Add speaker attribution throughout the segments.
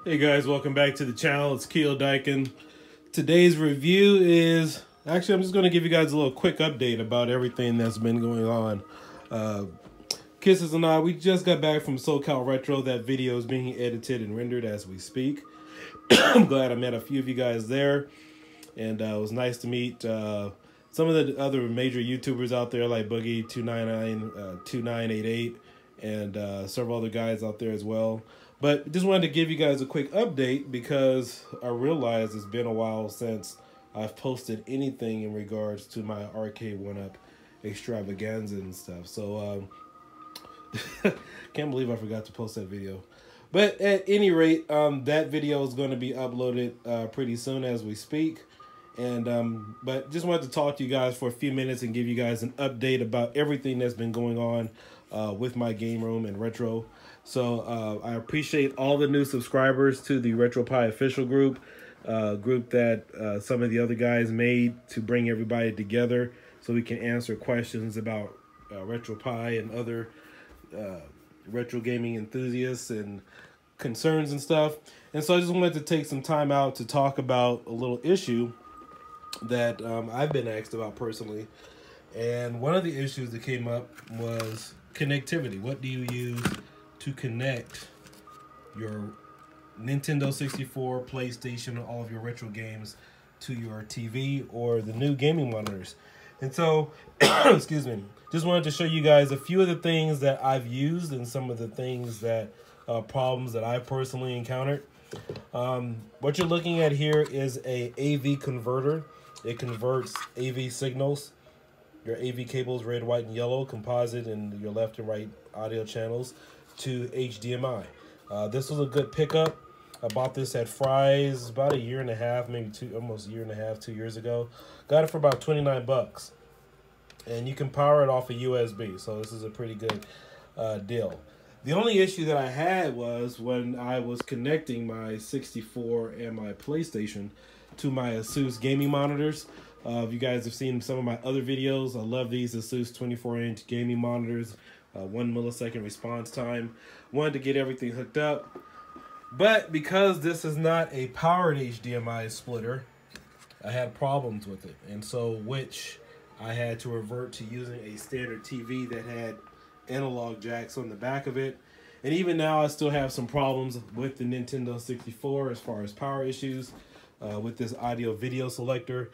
Speaker 1: Hey guys, welcome back to the channel. It's Kiodiekin. Today's review is, actually I'm just going to give you guys a little quick update about everything that's been going on. Kisses and I, we just got back from SoCal Retro. That video is being edited and rendered as we speak. I'm glad I met a few of you guys there. And it was nice to meet some of the other major YouTubers out there like Boogie299, 2988, and several other guys out there as well. But just wanted to give you guys a quick update because I realized it's been a while since I've posted anything in regards to my arcade 1-up extravaganza and stuff. So can't believe I forgot to post that video. But at any rate, that video is going to be uploaded pretty soon as we speak. And but just wanted to talk to you guys for a few minutes and give you guys an update about everything that's been going on with my game room and retro. So I appreciate all the new subscribers to the RetroPie official group that some of the other guys made to bring everybody together so we can answer questions about RetroPie and other retro gaming enthusiasts and concerns and stuff. And so I just wanted to take some time out to talk about a little issue that I've been asked about personally. And one of the issues that came up was connectivity. What do you use to connect your Nintendo 64, PlayStation, all of your retro games to your TV or the new gaming monitors? And so, excuse me, just wanted to show you guys a few of the things that I've used and some of the things that problems that I personally encountered. What you're looking at here is a AV converter. It converts AV signals, your AV cables, red, white, and yellow, composite, and your left and right audio channels, to HDMI. This was a good pickup. I bought this at Fry's about a year and a half, maybe almost a year and a half, 2 years ago. Got it for about 29 bucks. And you can power it off a USB, so this is a pretty good deal. The only issue that I had was when I was connecting my 64 and my PlayStation to my Asus gaming monitors. If you guys have seen some of my other videos, I love these Asus 24-inch gaming monitors. 1 millisecond response time. Wanted to get everything hooked up. But because this is not a powered HDMI splitter, I had problems with it. And so, which I had to revert to using a standard TV that had analog jacks on the back of it. And even now, I still have some problems with the Nintendo 64 as far as power issues with this audio video selector.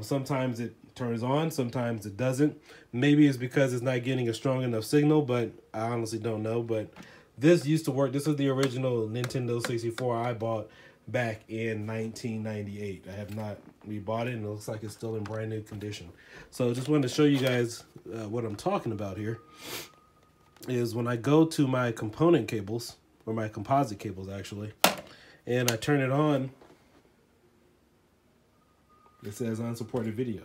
Speaker 1: Sometimes it turns on, sometimes it doesn't. Maybe it's because it's not getting a strong enough signal, but I honestly don't know. But this used to work. This is the original Nintendo 64 I bought back in 1998. I have not rebought it, and it looks like it's still in brand new condition. So just wanted to show you guys what I'm talking about here. Is when I go to my component cables, or my composite cables actually, and I turn it on, it says unsupported video.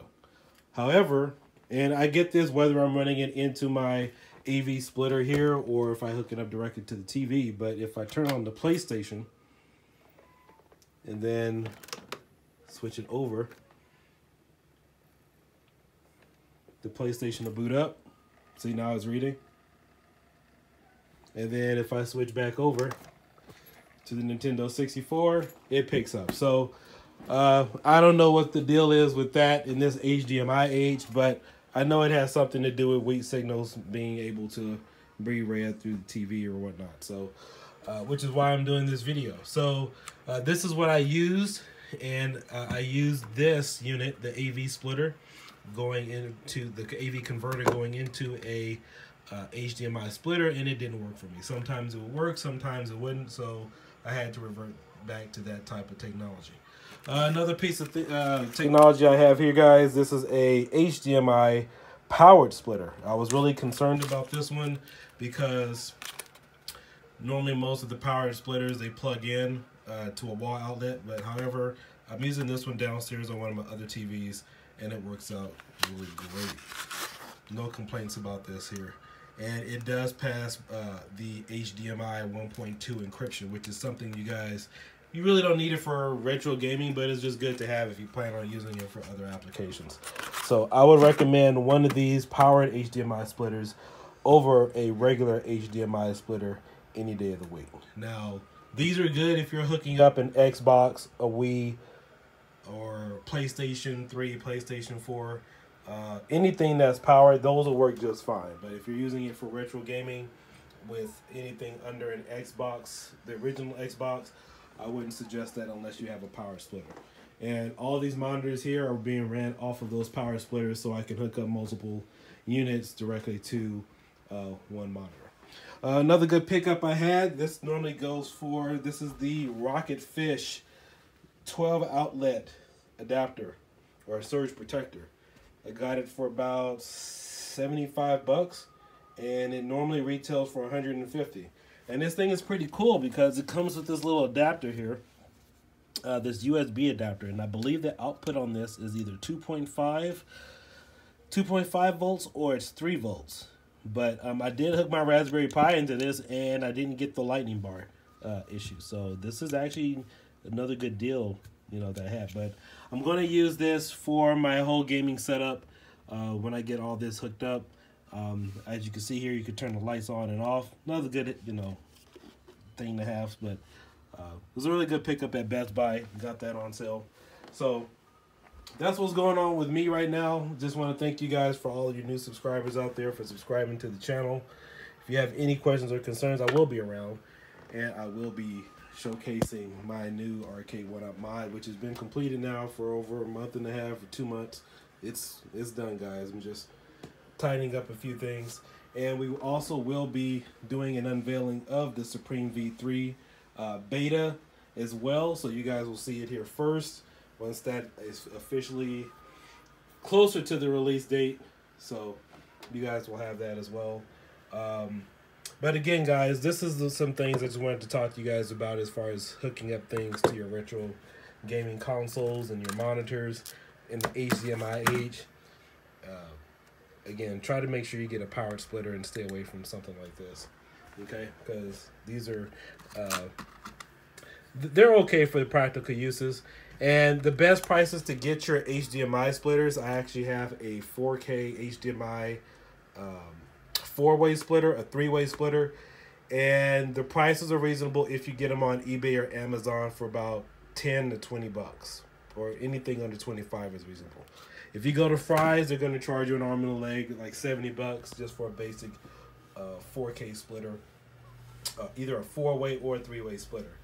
Speaker 1: However, and I get this whether I'm running it into my AV splitter here or if I hook it up directly to the TV, but if I turn on the PlayStation and then switch it over, the PlayStation will boot up. See, now it's reading. And then if I switch back over to the Nintendo 64, it picks up. So I don't know what the deal is with that in this HDMI age, but I know it has something to do with weak signals being able to be read through the TV or whatnot. So, which is why I'm doing this video. So this is what I used, and I used this unit, the AV splitter, going into the AV converter going into a HDMI splitter, and it didn't work for me. Sometimes it would work, sometimes it wouldn't, so I had to revert back to that type of technology. Another piece of technology I have here, guys, this is a HDMI powered splitter. I was really concerned about this one because normally most of the powered splitters, they plug in to a wall outlet, but however, I'm using this one downstairs on one of my other TVs, and it works out really great. No complaints about this here. And it does pass the HDMI 1.2 encryption, which is something you really don't need it for retro gaming, but it's just good to have if you plan on using it for other applications. So I would recommend one of these powered HDMI splitters over a regular HDMI splitter any day of the week. Now, These are good if you're hooking up an Xbox, a Wii, or PlayStation 3, PlayStation 4. Anything that's powered, those will work just fine. But if you're using it for retro gaming with anything under an Xbox, the original Xbox, I wouldn't suggest that unless you have a power splitter. And all these monitors here are being ran off of those power splitters, so I can hook up multiple units directly to one monitor. Another good pickup I had, this normally goes for, this is the Rocket Fish 12 outlet adapter or surge protector. I got it for about 75 bucks and it normally retails for 150. And this thing is pretty cool because it comes with this little adapter here, this USB adapter, and I believe the output on this is either 2.5 volts or it's 3 volts. But I did hook my Raspberry Pi into this and I didn't get the lightning bar issue. So this is actually another good deal, you know, that I have. But I'm going to use this for my whole gaming setup when I get all this hooked up. As you can see here, you can turn the lights on and off. Another good, you know, thing to have. But it was a really good pickup at Best Buy. Got that on sale. So that's what's going on with me right now. Just want to thank you guys for all of your new subscribers out there for subscribing to the channel. If you have any questions or concerns, I will be around, and I will be showcasing my new Arcade 1-Up mod, which has been completed now for over a month and a half or 2 months. It's done, guys. I'm just tightening up a few things, and we also will be doing an unveiling of the Supreme V3 beta as well, so you guys will see it here first once that is officially closer to the release date. So you guys will have that as well. But again, guys, this is some things I just wanted to talk to you guys about as far as hooking up things to your retro gaming consoles and your monitors in the HDMI age. Again, try to make sure you get a powered splitter and stay away from something like this, okay? Because these are they're okay for the practical uses. And the best prices to get your HDMI splitters, I actually have a 4K HDMI 4-way splitter, a 3-way splitter, and the prices are reasonable if you get them on eBay or Amazon for about 10 to 20 bucks, or anything under 25 is reasonable. If you go to Fry's, they're going to charge you an arm and a leg, like 70 bucks just for a basic 4K splitter, either a 4-way or a 3-way splitter.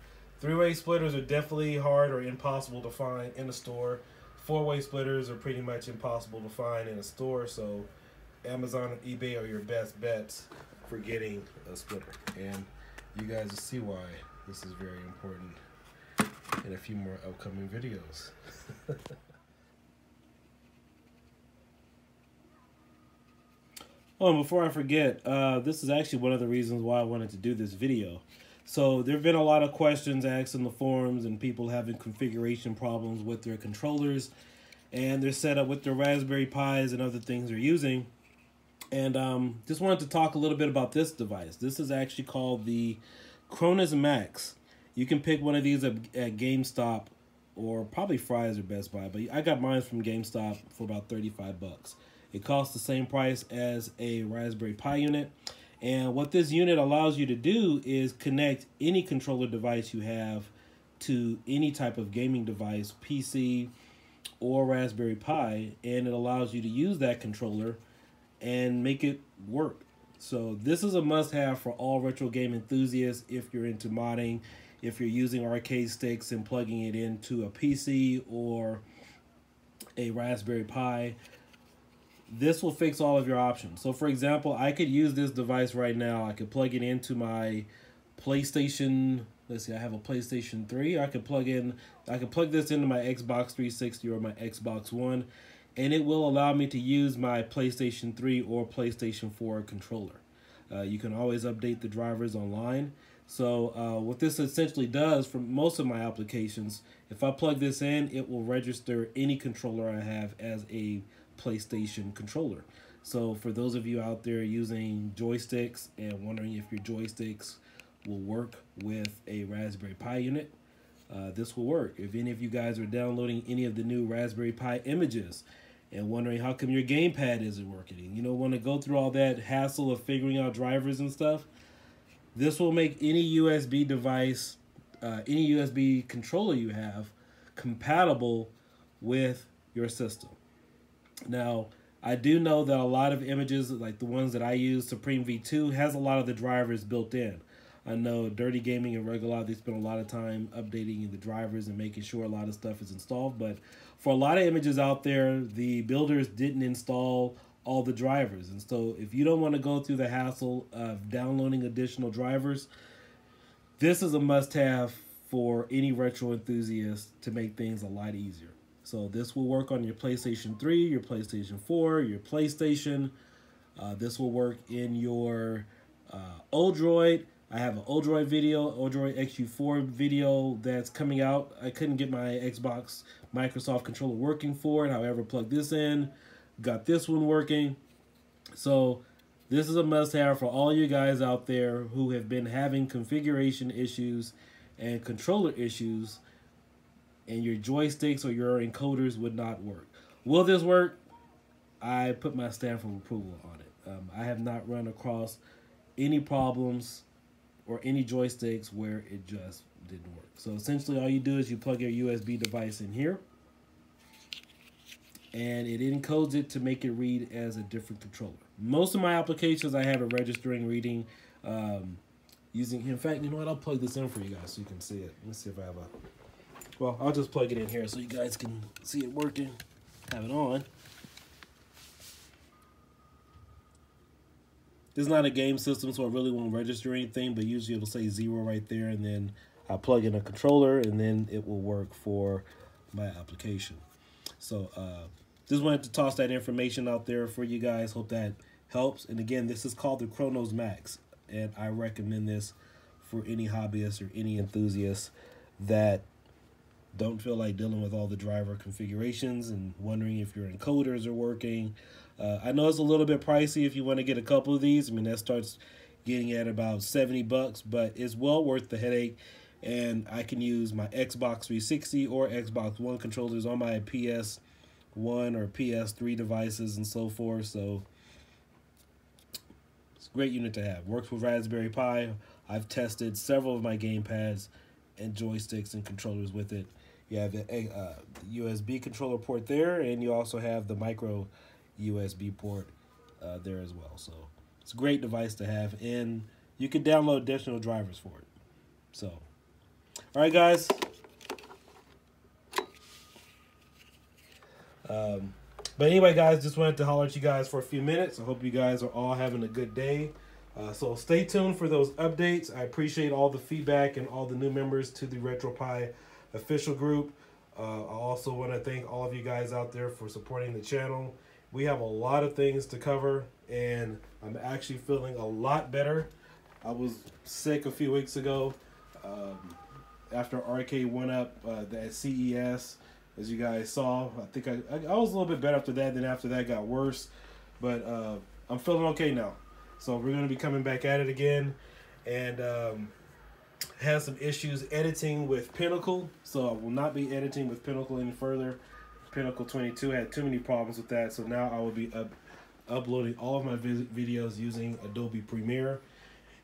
Speaker 1: 3-way splitters are definitely hard or impossible to find in a store. 4-way splitters are pretty much impossible to find in a store, so Amazon and eBay are your best bets for getting a splitter. And you guys will see why this is very important in a few more upcoming videos. Oh, and before I forget, this is actually one of the reasons why I wanted to do this video. So there have been a lot of questions asked in the forums and people having configuration problems with their controllers and their setup with their Raspberry Pis and other things they're using. And just wanted to talk a little bit about this device. This is actually called the CronosMax. You can pick one of these at GameStop or probably Fry's or Best Buy, but I got mine from GameStop for about 35 bucks. It costs the same price as a Raspberry Pi unit. And what this unit allows you to do is connect any controller device you have to any type of gaming device, PC or Raspberry Pi, and it allows you to use that controller and make it work. So this is a must-have for all retro game enthusiasts if you're into modding, if you're using arcade sticks and plugging it into a PC or a Raspberry Pi. This will fix all of your options. So for example, I could use this device right now. I could plug it into my PlayStation. Let's see, I have a PlayStation 3. I could plug this into my Xbox 360 or my Xbox One, and it will allow me to use my PlayStation 3 or PlayStation 4 controller. You can always update the drivers online. So what this essentially does for most of my applications, if I plug this in, it will register any controller I have as a PlayStation controller. So for those of you out there using joysticks and wondering if your joysticks will work with a Raspberry Pi unit, this will work. If any of you guys are downloading any of the new Raspberry Pi images and wondering how come your gamepad isn't working, you don't want to go through all that hassle of figuring out drivers and stuff, this will make any USB device any USB controller you have compatible with your system. Now, I do know that a lot of images, like the ones that I use, Supreme V2, has a lot of the drivers built in. I know Dirty Gaming and Regular, they spend a lot of time updating the drivers and making sure a lot of stuff is installed. But for a lot of images out there, the builders didn't install all the drivers. And so if you don't want to go through the hassle of downloading additional drivers, this is a must-have for any retro enthusiast to make things a lot easier. So this will work on your PlayStation 3, your PlayStation 4, your PlayStation. This will work in your Odroid. I have an Odroid video, Odroid XU4 video that's coming out. I couldn't get my Xbox Microsoft controller working for it. However, plugged this in, got this one working. So this is a must-have for all you guys out there who have been having configuration issues and controller issues, and your joysticks or your encoders would not work. Will this work? I put my stamp of approval on it. I have not run across any problems or any joysticks where it just didn't work. So essentially all you do is you plug your USB device in here, and it encodes it to make it read as a different controller. Most of my applications I have it registering reading using, in fact, you know what, I'll plug this in for you guys so you can see it. Let me see if I have a, well, I'll just plug it in here so you guys can see it working, have it on. This is not a game system, so it really won't register anything, but usually it'll say 0 right there, and then I plug in a controller, and then it will work for my application. So just wanted to toss that information out there for you guys. Hope that helps. And again, this is called the CronosMax, and I recommend this for any hobbyist or any enthusiast that don't feel like dealing with all the driver configurations and wondering if your encoders are working. I know it's a little bit pricey if you want to get a couple of these. I mean, that starts getting at about $70, but it's well worth the headache. And I can use my Xbox 360 or Xbox One controllers on my PS1 or PS3 devices and so forth. So it's a great unit to have. Works with Raspberry Pi. I've tested several of my gamepads and joysticks and controllers with it. You have the USB controller port there, and you also have the micro USB port there as well. So it's a great device to have, and you can download additional drivers for it. So, all right, guys. But anyway, guys, just wanted to holler at you guys for a few minutes. I hope you guys are all having a good day. So stay tuned for those updates. I appreciate all the feedback and all the new members to the RetroPie official group. I also want to thank all of you guys out there for supporting the channel. We have a lot of things to cover, and I'm actually feeling a lot better. I was sick a few weeks ago after Arcade went up at CES, as you guys saw. I think I was a little bit better after that, then after that got worse. But I'm feeling okay now. So we're going to be coming back at it again, and had some issues editing with Pinnacle, so I will not be editing with Pinnacle any further. Pinnacle 22 had too many problems with that, so now I will be uploading all of my videos using Adobe Premiere.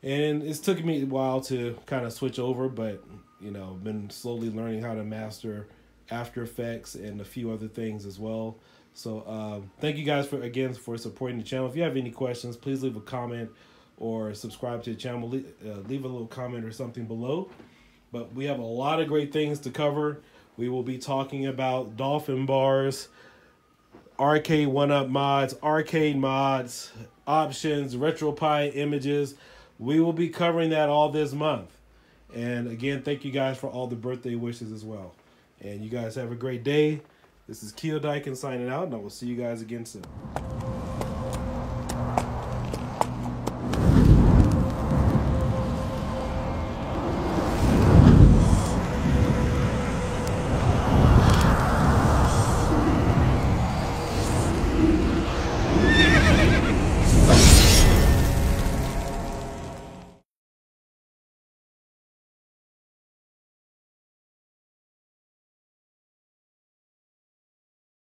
Speaker 1: And it's took me a while to kind of switch over, but you know, been slowly learning how to master After Effects and a few other things as well. So thank you guys again for supporting the channel. If you have any questions, please leave a comment or subscribe to the channel. Leave a little comment or something below. But we have a lot of great things to cover. We will be talking about Dolphin bars, arcade 1-up mods, arcade mods, options, RetroPie images. We will be covering that all this month. And again, thank you guys for all the birthday wishes as well. And you guys have a great day. This is Kiodiekin signing out, and I will see you guys again soon.